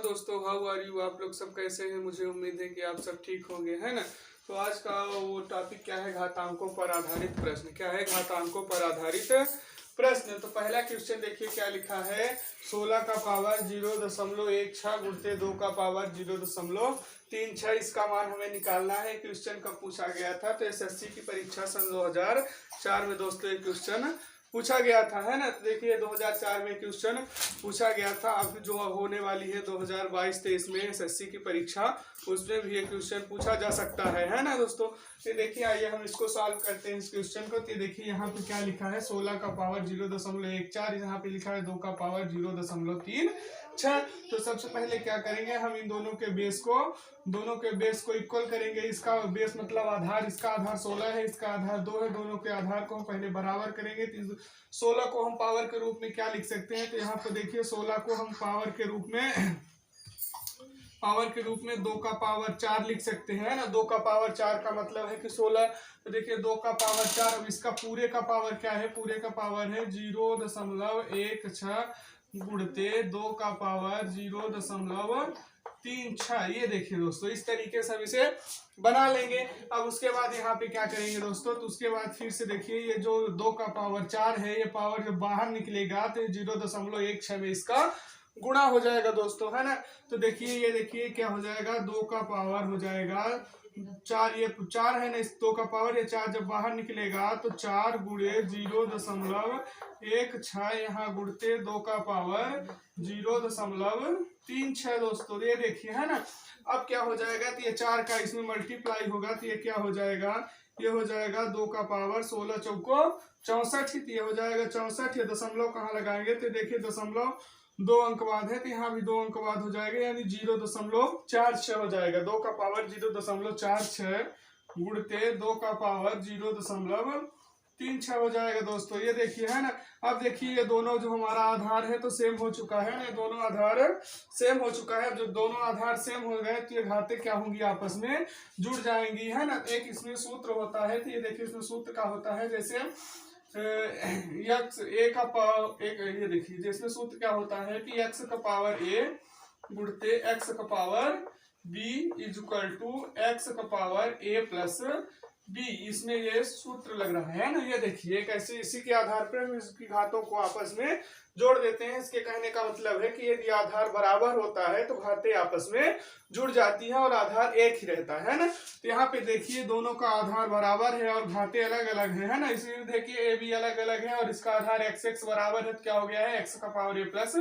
दोस्तों, how are you. आप लोग सब कैसे हैं? मुझे उम्मीद है कि आप सब ठीक होंगे, है ना। तो आज का वो टॉपिक क्या है? घातांकों पर आधारित प्रश्न। क्या है? घातांकों पर आधारित प्रश्न। तो पहला क्वेश्चन देखिए क्या लिखा है। 16 का पावर 0.16 गुणते 2 का पावर 0.36। इसका मान हमें निकालना है। क्वेश्चन कब पूछा गया था? तो एसएससी की परीक्षा सन 2004 में दोस्तों एक क्वेश्चन पूछा गया था, है ना। तो देखिए 2004 में क्वेश्चन पूछा गया था। अब जो होने वाली है 2022-23 में एसएससी की परीक्षा, उसमें भी ये क्वेश्चन पूछा जा सकता है ना दोस्तों। तो देखिए आइए हम इसको सॉल्व करते हैं इस क्वेश्चन को। तो देखिए यहाँ पे क्या लिखा है, 16 का पावर 0.14, यहाँ पे लिखा है 2 का पावर 0.36। तो सबसे पहले क्या करेंगे, हम इन दोनों के बेस को इक्वल करेंगे। इसका बेस मतलब आधार, इसका आधार 16 है, इसका आधार 2 है। दोनों के आधार को हम पहले बराबर करेंगे। 16 को हम पावर के रूप में क्या लिख सकते हैं? तो यहाँ पे देखिए 16 को हम पावर के रूप में 2 का पावर 4 लिख सकते हैं ना। 2 का पावर 4 का मतलब है कि 16। तो देखिए 2 का पावर 4, अब इसका पूरे का पावर क्या है? पूरे का पावर है 0.16 गुणते 2 का पावर 0.36। ये देखिए दोस्तों, इस तरीके से हम इसे बना लेंगे। अब उसके बाद यहाँ पे क्या करेंगे दोस्तों, तो उसके बाद फिर से देखिए ये जो 2 का पावर 4 है, ये पावर जब बाहर निकलेगा तो 0.16 में इसका गुणा हो जाएगा दोस्तों, है ना। तो देखिए ये देखिए क्या हो जाएगा, 2 का पावर हो जाएगा 4, ये 4 है ना, इस 2 का पावर, ये 4 जब बाहर निकलेगा तो 4 गुणे 0.16 यहाँ गुणते 2 का पावर 0.36 दोस्तों। ये देखिए, है ना। अब क्या हो जाएगा, तो ये 4 का इसमें मल्टीप्लाई होगा तो ये क्या हो जाएगा, ये हो जाएगा 2 का पावर 16 चौको 64। ये हो जाएगा 64। ये दशमलव कहाँ लगाएंगे, तो देखिए दशमलव 2 अंक बाद है, तो यहाँ भी 2 अंक बाद हो जाएगा, यानी 0.46 हो जाएगा। 2 का पावर 0.46 गुणते 2 का पावर 0.36 हो जाएगा दोस्तों। ये देखिए, है ना। अब देखिए ये दोनों जो हमारा आधार है तो सेम हो चुका है ना, दोनों आधार सेम हो चुका है। जब दोनों आधार सेम हो गए तो ये घातें क्या होंगी, आपस में जुड़ जाएंगी, है ना। एक इसमें सूत्र होता है, तो ये देखिए इसमें सूत्र का होता है, जैसे ये देखिए जिसमें सूत्र क्या होता है कि x का पावर a गुणते x का power b is equal to x का पावर a प्लस b। इसमें ये सूत्र लग रहा है ना। ये देखिए कैसे इसी के आधार पर हम इसकी घातों को आपस में जोड़ देते हैं। इसके कहने का मतलब है कि यदि आधार बराबर होता है तो घातें आपस में जुड़ जाती है और आधार एक ही रहता है ना। तो यहाँ पे देखिए दोनों का आधार बराबर है और घातें अलग अलग है ना। इसलिए देखिए ए बी अलग अलग है और इसका आधार x बराबर है, तो क्या हो गया है x का पावर a प्लस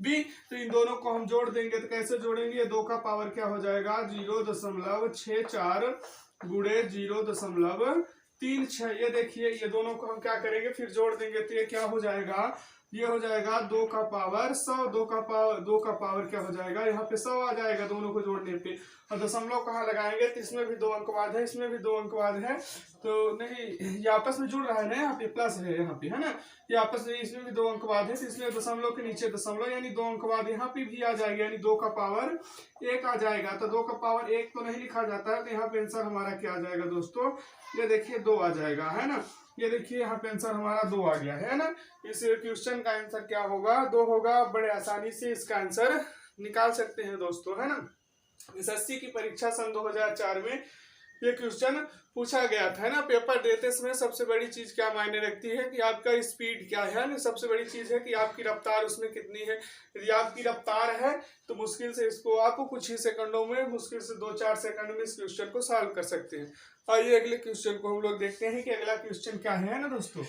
b। तो इन दोनों को हम जोड़ देंगे, तो कैसे जोड़ेंगे, 2 का पावर क्या हो जाएगा 0.64 गुणे 0.36। ये देखिए ये दोनों को हम क्या करेंगे, फिर जोड़ देंगे, तो ये क्या हो जाएगा, ये हो जाएगा 2 का पावर 100। 2 का पावर क्या हो जाएगा, यहाँ पे 100 आ जाएगा दोनों को जोड़ने पे। और दशमलव कहाँ लगाएंगे, तो इसमें भी 2 अंक बाद है, इसमें भी 2 अंक बाद है, तो नहीं ये आपस में जुड़ रहा है ना, यहाँ पे प्लस है, यहाँ पे है ना, ये आपस में, इसमें भी 2 अंक बाद है, तो इसलिए दशमलव के नीचे दशमलव यानी 2 अंक बाद यहाँ पे भी आ जाएगा, यानी 2 का पावर 1 आ जाएगा। तो 2 का पावर 1 तो नहीं लिखा जाता है, तो यहाँ पे आंसर हमारा क्या आ जाएगा दोस्तों, ये देखिए 2 आ जाएगा, है ना। ये देखिए यहाँ पे आंसर हमारा 2 आ गया है ना। इस क्वेश्चन का आंसर क्या होगा, 2 होगा। बड़े आसानी से इसका आंसर निकाल सकते हैं दोस्तों, है ना। एसएससी की परीक्षा सन 2004 में ये क्वेश्चन पूछा गया था, है ना। पेपर देते समय सबसे बड़ी चीज क्या मायने रखती है कि आपका स्पीड क्या है ना। सबसे बड़ी चीज है कि आपकी रफ्तार उसमें कितनी है। यदि आपकी रफ्तार है तो मुश्किल से इसको आप कुछ ही सेकंडों में, मुश्किल से 2-4 सेकंड में इस क्वेश्चन को सॉल्व कर सकते हैं। आइए अगले क्वेश्चन को हम लोग देखते हैं कि अगला क्वेश्चन क्या है ना दोस्तों।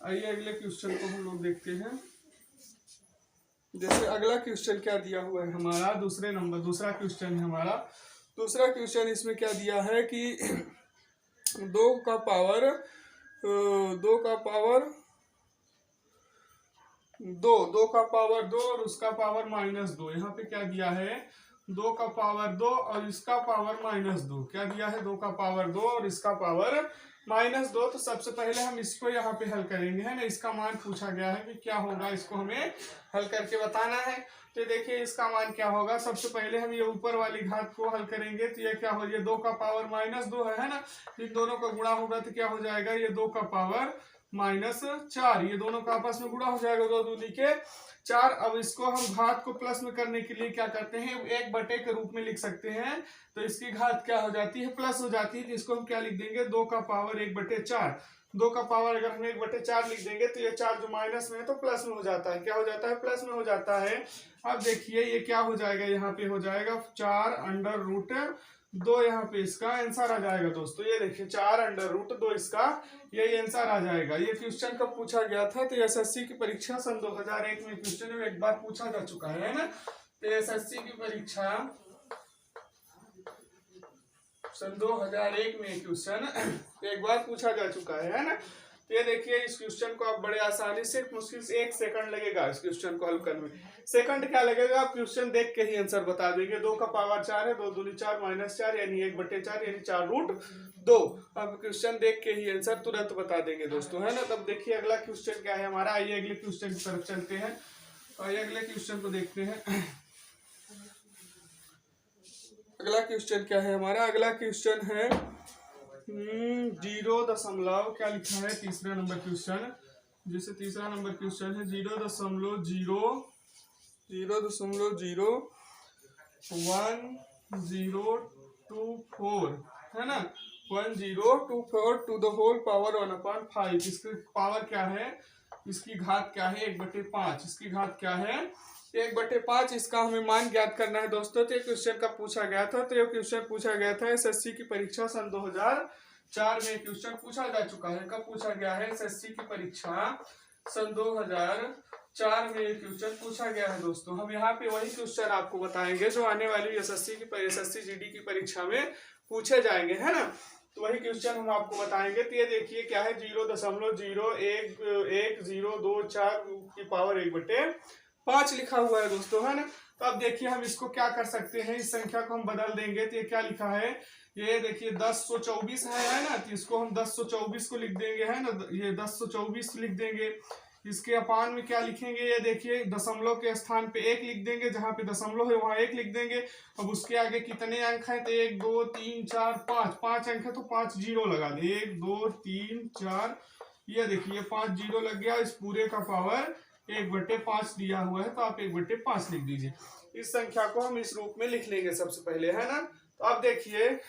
आइए अगले क्वेश्चन को हम लोग देखते हैं। जैसे अगला क्वेश्चन क्या दिया हुआ है हमारा, दूसरा क्वेश्चन है हमारा। दूसरा क्वेश्चन इसमें क्या दिया है कि 2 का पावर 2 और उसका पावर -2। यहाँ पे क्या दिया है, 2 का पावर 2 और इसका पावर -2। क्या दिया है, 2 का पावर 2 और इसका पावर -2। तो सबसे पहले हम इसको यहाँ पे हल करेंगे, है ना। इसका मान पूछा गया है कि क्या होगा, इसको हमें हल करके बताना है। तो देखिए इसका मान क्या होगा, सबसे पहले हम ये ऊपर वाली घात को हल करेंगे, तो ये क्या हो, ये 2 का पावर -2 है ना। इन दोनों का गुणा होगा तो क्या हो जाएगा, ये 2 का पावर -4, ये दोनों का आपस में गुणा हो जाएगा, 2 दूनी के 4। अब इसको हम घात को प्लस में करने के लिए क्या करते हैं, 1 के रूप में लिख सकते हैं। तो इसकी घात क्या हो जाती है, प्लस हो जाती है। तो इसको हम क्या लिख देंगे, 2 का पावर 1/4। 2 का पावर अगर हम 1/4 लिख देंगे तो ये 4 जो माइनस में है तो प्लस में हो जाता है। क्या हो जाता है, प्लस में हो जाता है। अब देखिए ये क्या हो जाएगा, यहाँ पे हो जाएगा 4√2, यहाँ पे इसका आंसर आ जाएगा दोस्तों। ये देखिए 4√2 इसका यही आंसर आ जाएगा। ये क्वेश्चन कब पूछा गया था, तो एसएससी की परीक्षा सन 2001 में क्वेश्चन एक बार पूछा जा चुका है ना। तो एसएससी की परीक्षा सन 2001 में क्वेश्चन एक बार पूछा जा चुका है ना। तो ये देखिए इस क्वेश्चन को आप बड़े आसानी से, मुश्किल से 1 सेकंड लगेगा इस क्वेश्चन को हल करने में। सेकंड क्या लगेगा, आप क्वेश्चन देख के ही आंसर बता देंगे। 2 का पावर 4 है, 2 दूनी 4 -4 यानी 1/4 यानी 4√2। अब क्वेश्चन देख के ही आंसर तुरंत बता देंगे दोस्तों, है ना। तब देखिए अगला क्वेश्चन क्या है हमारा। आइए अगले क्वेश्चन की तरफ चलते हैं। आइए अगले क्वेश्चन को देखते हैं। अगला क्वेश्चन क्या है हमारा, अगला क्वेश्चन है 0. क्या लिखा है, तीसरा नंबर क्वेश्चन, जैसे तीसरा नंबर क्वेश्चन है 0.1024 है ना। 1024 टू द होल पावर 1/5। इसकी पावर क्या है, इसकी घात क्या है, 1/5। इसकी घात क्या है, 1/5। इसका हमें मान ज्ञात करना है दोस्तों। तो ये क्वेश्चन कब पूछा गया था, तो ये क्वेश्चन पूछा गया था एसएससी की परीक्षा सन 2004 में क्वेश्चन पूछा जा चुका है। कब पूछा गया है, एसएससी की परीक्षा सन 2004 में क्वेश्चन पूछा गया है दोस्तों। हम यहाँ पे वही क्वेश्चन आपको बताएंगे जो आने वाली एसएससी जीडी की परीक्षा में पूछे जाएंगे, है ना। तो वही क्वेश्चन हम आपको बताएंगे। तो ये देखिए क्या है, 0.011024 की पावर 1/5 लिखा हुआ है दोस्तों, है ना। तो अब देखिए हम इसको क्या कर सकते हैं, इस संख्या को हम बदल देंगे। तो ये क्या लिखा है, ये देखिए 1024 है ना। तो इसको हम 1024 को लिख देंगे, है ना। ये 1024 लिख देंगे। इसके अपान में क्या लिखेंगे, ये देखिए दशमलव के स्थान पे 1 लिख देंगे, जहां पे दशमलव है वहां 1 लिख देंगे। अब उसके आगे कितने अंक हैं, तो 1 2 3 4 5 अंक है तो 5 जीरो लगा दे। 1 2 3 4, ये देखिए 5 जीरो लग गया। इस पूरे का पावर 1/5 दिया हुआ है, तो आप 1/5 लिख दीजिए। इस संख्या को हम इस रूप में लिख लेंगे सबसे पहले, है ना। तो अब देखिए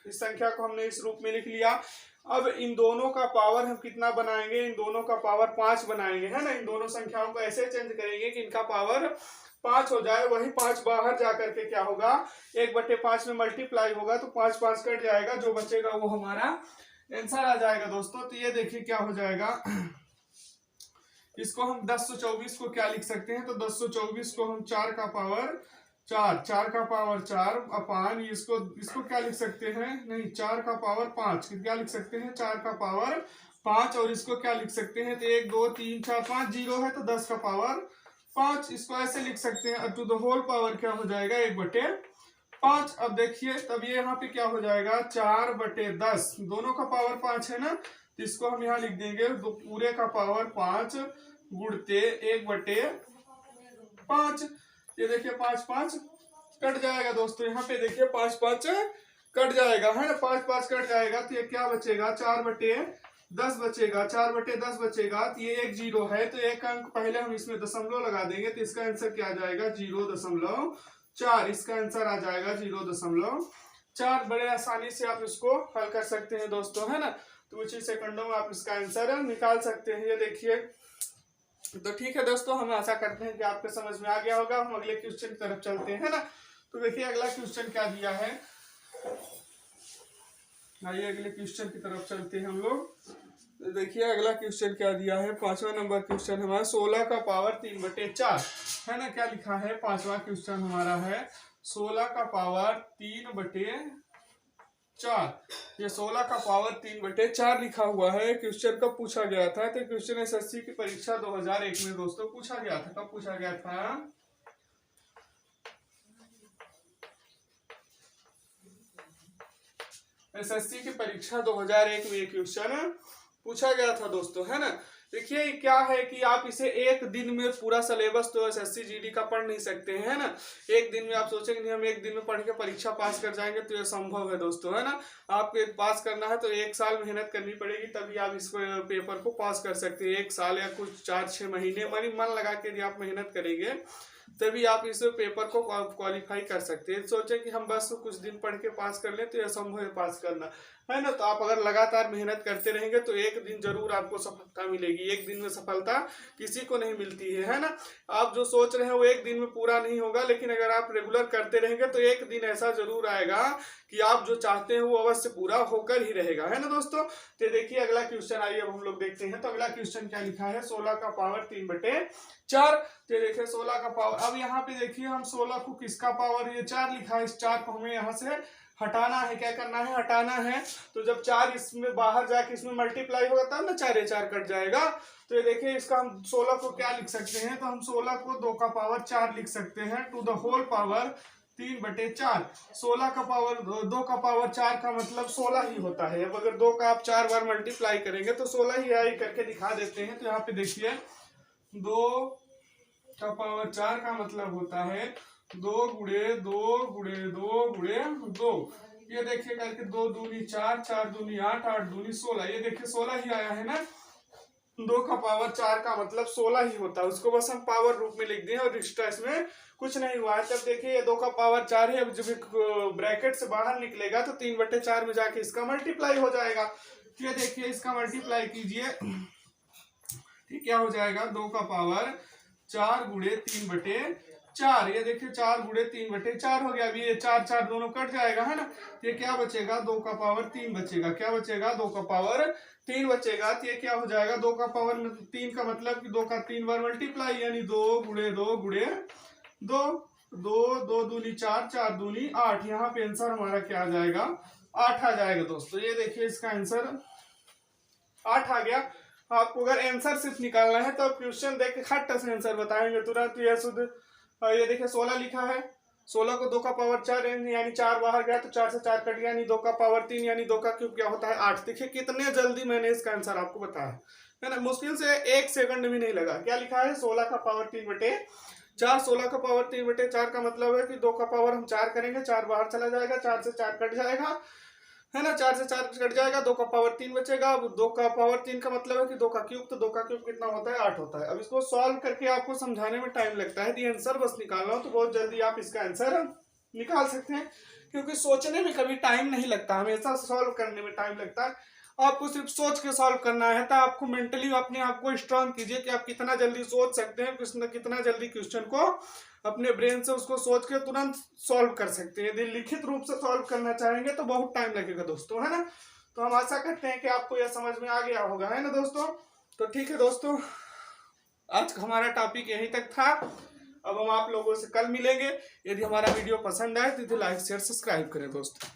इस संख्या को हमने इस रूप में लिख लिया। अब इन दोनों का पावर हम कितना बनाएंगे, इन दोनों का पावर 5 बनाएंगे, है ना। इन दोनों संख्याओं को ऐसे चेंज करेंगे कि इनका पावर 5 हो जाए। वही 5 बाहर जाकर के क्या होगा, 1/5 में मल्टीप्लाई होगा तो 5 5 कट जाएगा, जो बचेगा वो हमारा आंसर आ जाएगा दोस्तों। तो ये देखिए क्या हो जाएगा, इसको हम 1024 को क्या लिख सकते हैं, तो 1024 को हम 4 का पावर 4 अपान इसको क्या लिख सकते हैं, नहीं 4 का पावर 5 क्या लिख सकते हैं, 4 का पावर 5। और इसको क्या लिख सकते हैं, तो 1 2 3 4 5 जीरो है तो 10 का पावर 5। इसको ऐसे लिख सकते हैं। टू द होल पावर क्या हो जाएगा, 1/5। अब देखिए तब ये यहाँ पे क्या हो जाएगा, 4/10, दोनों का पावर 5 है ना। तो इसको हम यहाँ लिख देंगे, तो पूरे का पावर 5 गुणते 1/5। ये देखिए 5 5 कट जाएगा दोस्तों। यहाँ पे देखिए 5 5 कट जाएगा, है ना। 5 5 कट जाएगा तो ये क्या बचेगा, 4/10 बचेगा। 4/10 बचेगा तो ये 1 जीरो है, तो 1 अंक पहले हम इसमें दशमलव लगा देंगे। तो इसका आंसर क्या आ जाएगा, 0.4। इसका आंसर आ जाएगा 0.4। बड़े आसानी से आप इसको हल कर सकते हैं दोस्तों, है ना। तो कुछ ही सेकंडों में आप इसका आंसर निकाल सकते हैं। ये देखिए, तो ठीक है दोस्तों, हम आशा करते हैं कि आपको समझ में आ गया होगा। हम अगले क्वेश्चन की तरफ चलते हैं ना। तो देखिए अगला क्वेश्चन क्या दिया है, आइए अगले क्वेश्चन की तरफ चलते हैं हम लोग। तो देखिए अगला क्वेश्चन क्या दिया है, 5वां नंबर क्वेश्चन हमारा 16 का पावर 3/4 है ना। क्या लिखा है, 5वां क्वेश्चन हमारा है 16 का पावर 3/4। ये 16 का पावर 3/4 लिखा हुआ है। क्वेश्चन कब पूछा गया था, तो क्वेश्चन एसएससी की परीक्षा 2001 में दोस्तों पूछा गया था। कब पूछा गया था, एसएससी की परीक्षा 2001 में क्वेश्चन पूछा गया था दोस्तों, है ना। देखिए क्या है कि आप इसे एक दिन में पूरा सिलेबस तो एसएससी जीडी का पढ़ नहीं सकते हैं, है ना। एक दिन में आप सोचेंगे नहीं हम एक दिन में पढ़ के परीक्षा पास कर जाएंगे, तो ये संभव है दोस्तों, है ना। आपको पास करना है तो 1 साल मेहनत करनी पड़ेगी, तभी आप इस पेपर को पास कर सकते हैं। 1 साल या कुछ 4-6 महीने मन लगा के यदि आप मेहनत करेंगे तभी आप इस पेपर को क्वालिफाई कर सकते हैं। सोचे कि हम बस कुछ दिन पढ़ के पास कर लें तो यह संभव है पास करना, है ना। तो आप अगर लगातार मेहनत करते रहेंगे तो एक दिन जरूर आपको सफलता मिलेगी। एक दिन में सफलता किसी को नहीं मिलती है ना। आप जो सोच रहे हैं वो एक दिन में पूरा नहीं होगा, लेकिन अगर आप रेगुलर करते रहेंगे तो एक दिन ऐसा जरूर आएगा कि आप जो चाहते हैं वो अवश्य पूरा होकर ही रहेगा, है ना दोस्तों। तो देखिए अगला क्वेश्चन आइए अब हम लोग देखते हैं। तो अगला क्वेश्चन क्या लिखा है, 16 का पावर 3/4। तो देखिए 16 का पावर, अब यहाँ पे देखिए हम 16 को किसका पावर, ये 4 लिखा है, इस 4 को हमें यहाँ से हटाना है। क्या करना है, हटाना है। तो जब 4 इसमें बाहर जाके इसमें मल्टीप्लाई होगा तब ना 4 कट जाएगा। तो ये देखिए इसका हम 16 को क्या लिख सकते हैं, तो हम 16 को 2 का पावर 4 लिख सकते हैं, टू द होल पावर 3/4। 16 का पावर 2 का पावर 4 का मतलब 16 ही होता है। अब अगर 2 का आप 4 बार मल्टीप्लाई करेंगे तो 16 ही आई करके दिखा देते हैं। तो यहाँ पे देखिए 2 का पावर 4 का मतलब होता है 2 गुणे 2 गुणे 2 गुणे 2। ये देखिए करके 2 दूनी 4, 4 दूनी 8, 8 दूनी 16। ये देखिए 16 ही आया है ना। 2 का पावर 4 का मतलब 16 ही होता है, उसको बस हम पावर रूप में लिख दिए और एक्स्ट्रा इसमें कुछ नहीं हुआ है। तब देखिए ये 2 का पावर 4 है, अब जब ब्रैकेट से बाहर निकलेगा तो 3/4 में जाके इसका मल्टीप्लाई हो जाएगा। ये देखिए इसका मल्टीप्लाई कीजिए, ठीक क्या हो जाएगा, 2 का पावर 4 गुणे 3/4। ये देखिए 4 गुणे 3/4 हो गया। अभी ये 4 4 दोनों कट जाएगा, है ना। ये क्या बचेगा, 2 का पावर 3 बचेगा। क्या बचेगा, 2 का पावर 3 बचेगा। तो ये क्या हो जाएगा, 2 का पावर 3 का मतलब कि 2 का 3 बार मल्टीप्लाई, यानी 2 गुणे 2 गुणे 2। 2 2 दूनी 4, 4 दूनी 8। यहाँ पे आंसर हमारा क्या आ जाएगा, 8 आ जाएगा दोस्तों। ये देखिए इसका आंसर 8 आ गया। आपको अगर आंसर सिर्फ निकालना है तो आप क्वेश्चन देख के खट से आंसर बताएंगे तुरंत। ये शुद्ध, ये देखिए 16 लिखा है, 16 को 2 का पावर 4 यानी 4 बाहर गया तो 4 से 4 कट गया, यानी 2 का पावर 3 यानी 2 का क्यूब क्या होता है 8। देखिए कितने जल्दी मैंने इसका आंसर आपको बताया, है ना। मुश्किल से 1 सेकंड भी नहीं लगा। क्या लिखा है, 16 का पावर 3/4। 16 का पावर 3/4 का मतलब है कि 2 का पावर हम 4 करेंगे, 4 बाहर चला जाएगा, 4 से 4 कट जाएगा, है ना। 4 से 4 कट जाएगा, 2 का पावर 3 बचेगा। अब 2 का पावर 3 का मतलब है कि 2 का क्यूब, तो 2 का क्यूब कितना होता है, 8 होता है। अब इसको सॉल्व करके आपको समझाने में टाइम लगता है, यदि आंसर बस निकालना हो तो बहुत जल्दी आप इसका आंसर निकाल सकते हैं, क्योंकि सोचने में कभी टाइम नहीं लगता, हमेशा सॉल्व करने में टाइम लगता है। आपको सिर्फ सोच के सॉल्व करना है, तो आपको मेंटली अपने आप को स्ट्रांग कीजिए कि आप कितना जल्दी सोच सकते हैं, कितना जल्दी क्वेश्चन को अपने ब्रेन से उसको सोच के तुरंत सॉल्व कर सकते हैं। यदि लिखित रूप से सॉल्व करना चाहेंगे तो बहुत टाइम लगेगा दोस्तों, है ना। तो हम आशा करते हैं कि आपको यह समझ में आ गया होगा, है ना दोस्तों। तो ठीक है दोस्तों, आज हमारा टॉपिक यहीं तक था। अब हम आप लोगों से कल मिलेंगे। यदि हमारा वीडियो पसंद आए तो लाइक शेयर सब्सक्राइब करें दोस्तों।